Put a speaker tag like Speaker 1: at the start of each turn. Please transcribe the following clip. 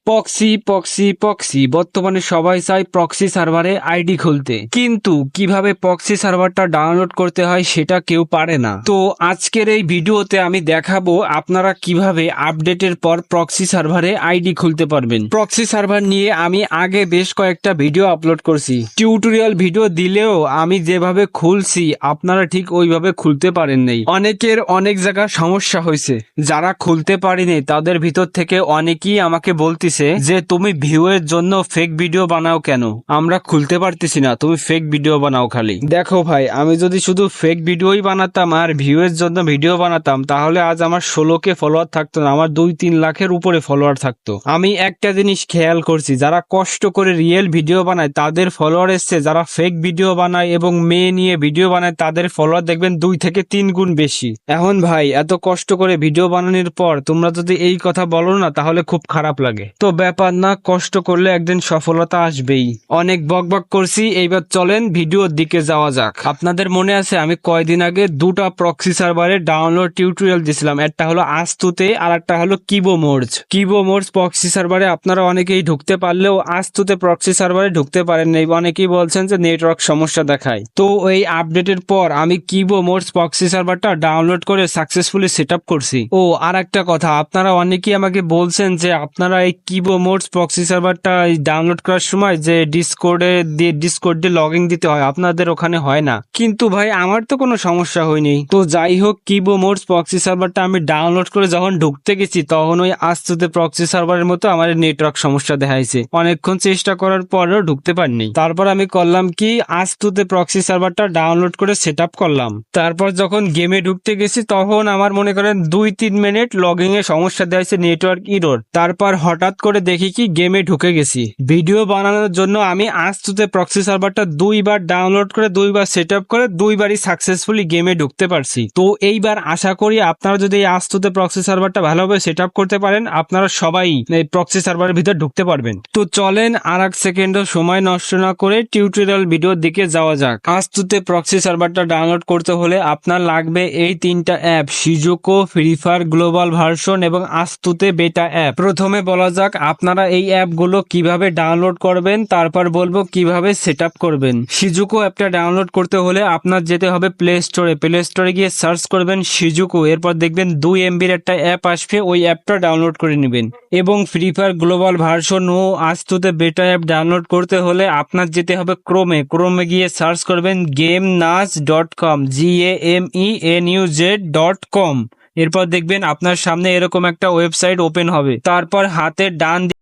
Speaker 1: পক্সি পক্সি পক্সি বর্তমানে সবাই চায় প্রক্সি সার্ভারে আইডি খুলতে, কিন্তু কিভাবে প্রক্সি সার্ভারটা ডাউনলোড করতে হয় সেটা কেউ পারে না। তো আজকের এই ভিডিওতে আমি দেখাবো আপনারা কিভাবে আপডেটের পর প্রক্সি সার্ভারে আইডি খুলতে পারবেন। প্রক্সি সার্ভার নিয়ে আমি আগে বেশ কয়েকটা ভিডিও আপলোড করছি, টিউটোরিয়াল ভিডিও দিলেও আমি যেভাবে খুলছি আপনারা ঠিক ওইভাবে খুলতে পারেন নাই। অনেকের অনেক জায়গায় সমস্যা হয়েছে, যারা খুলতে পারেনি তাদের ভিতর থেকে অনেকেই আমাকে বলতেছে যে তুমি ভিউয়ের জন্য ফেক ভিডিও বানাও কেন, আমরা খুলতে পারতেছি না, তুমি ফেক ভিডিও বানাও খালি। দেখো ভাই, আমি যদি শুধু ফেক ভিডিওই বানাতাম আর ভিউয়ের জন্য ভিডিও বানাতাম তাহলে আজ আমার 16K ফলোয়ার থাকতো না, আমার 2-3 লাখের উপরে ফলোয়ার থাকতো। আমি একটা জিনিস খেয়াল করছি, যারা কষ্ট করে রিয়েল ভিডিও বানায় তাদের ফলোয়ার এসছে, যারা ফেক ভিডিও বানায় এবং মেয়ে নিয়ে ভিডিও বানায় তাদের ফলোয়ার দেখবেন 2 থেকে 3 গুণ বেশি। এখন ভাই, এত কষ্ট করে ভিডিও বানানোর পর তোমরা যদি এই কথা বলো না তাহলে খুব খারাপ লাগে। তো ব্যাপার না, কষ্ট করলে একদিন সফলতা আসবেই। অনেক বকবক করছি, এইবার চলেন ভিডিওর দিকে যাওয়া যাক। আপনাদের মনে আছে আমি কয়দিন আগে দুটা প্রক্সি সার্ভারে ডাউনলোড টিউটোরিয়াল দিয়েছিলাম, একটা হলো আস্তুতে আর একটা হলো কিবোমোডস। কিবোমোডস প্রক্সি সার্ভারে আপনারা অনেকেই ঢুকতে পারলেও আস্তুতে প্রক্সি সার্ভারে ঢুকতে পারেন নাই, অনেকেই বলছেন যে নেটওয়ার্ক সমস্যা দেখায়। তো এই আপডেটের পর আমি কিবোমোডস প্রক্সি সার্ভারটা ডাউনলোড করে সাকসেসফুলি সেট আপ করছি। ও আর একটা কথা, আপনারা অনেকেই আমাকে বলছেন যে আপনারা এই কিবোমোডস প্রক্সি সার্ভারটা ডাউনলোড করার সময় যে ডিসকর্ড দিয়ে লগ ইন দিতে হয়, আপনাদের ওখানে হয় না। কিন্তু ভাই আমার তো কোনো সমস্যা হয়নি। তো যাই হোক, কিবোমোডস প্রক্সি সার্ভারটা আমি ডাউনলোড করে যখন ঢুকতে গেছি তখন ওই আস্তুতে প্রক্সি সার্ভারের মতো আমার নেটওয়ার্ক সমস্যা দেখাইছে, অনেকক্ষণ চেষ্টা করার পরেও ঢুকতে পারিনি। তারপর আমি করলাম কি, আস্তুতে প্রক্সি সার্ভারটা ডাউনলোড করে সেট আপ করলাম। তারপর যখন গেমে ঢুকতে গেছি তখন আমার মনে করেন 2-3 মিনিট লগইন এর সমস্যা দেখাইছে, নেটওয়ার্ক ইরর। তারপর হঠাৎ করে দেখি কি গেমে ঢুকে গেছি। ভিডিও বানানোর জন্য আমি আস্তুতে প্রক্সি সার্ভারটা 2বার ডাউনলোড করে 2বার সেট আপ করে 2বারই সাকসেসফুলি গেমে ঢুকতে পারছি। তো এইবার আশা করি আপনারা যদি এই আস্তুতে প্রক্সি সার্ভারটা ভালোভাবে সেট আপ করতে পারেন আপনারা সবাই এই প্রক্সি সার্ভারের ভিতর ঢুকতে পারবেন। তো চলেন আর এক সেকেন্ডও সময় নষ্ট না করে টিউটোরিয়াল ভিডিওর দিকে যাওয়া যাক। আস্তুতে প্রক্সি সার্ভারটা ডাউনলোড করতে হলে আপনার লাগবে এই 3টা অ্যাপ, সিজুকো, ফ্রি ফায়ার গ্লোবাল ভার্সন এবং আস্তুতে বেটা অ্যাপ। প্রথমে বলা যাক আপনারা এই অ্যাপগুলো কিভাবে ডাউনলোড করবেন, তারপর বলবো কিভাবে সেট আপ করবেন। সিজুকো অ্যাপটা ডাউনলোড করতে হলে আপনার যেতে হবে প্লে স্টোরে গিয়ে সার্চ করবেন সিজুকো, এরপর দেখবেন 2 MBর একটা অ্যাপ আসবে, ওই অ্যাপটা ডাউনলোড করে নেবেন। এবং ফ্রি ফায়ার গ্লোবাল ভার্সন ও আস্তুতে বেটা অ্যাপ ডাউনলোড করতে হলে আপনার যেতে হবে ক্রোমে গিয়ে সার্চ করবেন gameNuz.com, GAMENUZ.com। এরপর দেখবেন আপনার সামনে এরকম একটা ওয়েবসাইট ওপেন হবে, তারপর হাতের ডান